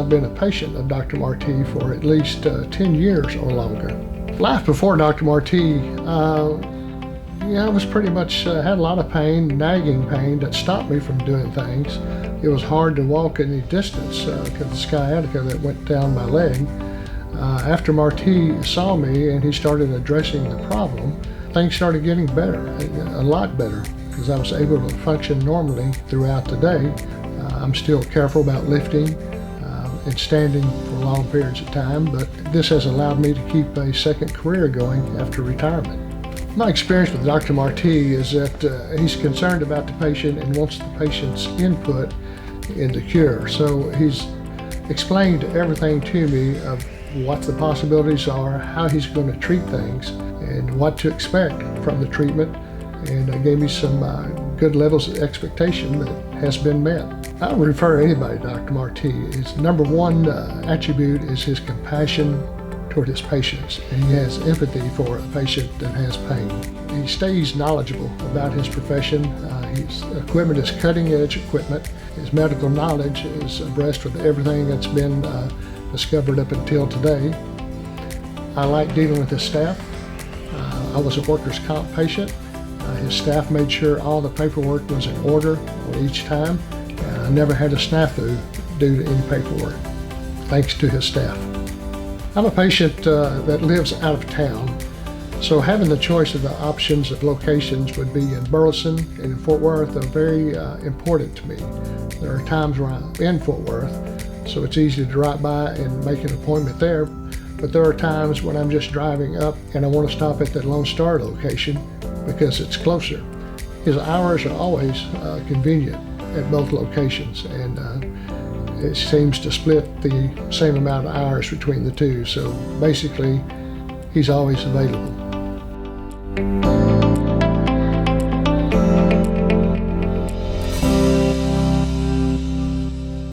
I've been a patient of Dr. Marti for at least 10 years or longer. Life before Dr. Marti, I was pretty much, had a lot of pain, nagging pain that stopped me from doing things. It was hard to walk any distance because of the sciatica that went down my leg. After Marti saw me and he started addressing the problem, things started getting better, a lot better, because I was able to function normally throughout the day. I'm still careful about lifting and standing for long periods of time, but this has allowed me to keep a second career going after retirement. My experience with Dr. Marti is that he's concerned about the patient and wants the patient's input in the cure. So he's explained everything to me of what the possibilities are, how he's going to treat things, and what to expect from the treatment, and gave me some good levels of expectation that has been met. I would refer anybody to Dr. Marti. His number one attribute is his compassion toward his patients, and he has empathy for a patient that has pain. He stays knowledgeable about his profession. His equipment is cutting-edge equipment. His medical knowledge is abreast with everything that's been discovered up until today. I like dealing with his staff. I was a workers' comp patient. His staff made sure all the paperwork was in order each time. I never had a snafu due to any paperwork, thanks to his staff. I'm a patient that lives out of town, so having the choice of the options of locations would be in Burleson and in Fort Worth are very important to me. There are times where I'm in Fort Worth, so it's easy to drop by and make an appointment there, but there are times when I'm just driving up and I want to stop at the Lone Star location because it's closer. His hours are always convenient at both locations, and it seems to split the same amount of hours between the two. So basically, he's always available.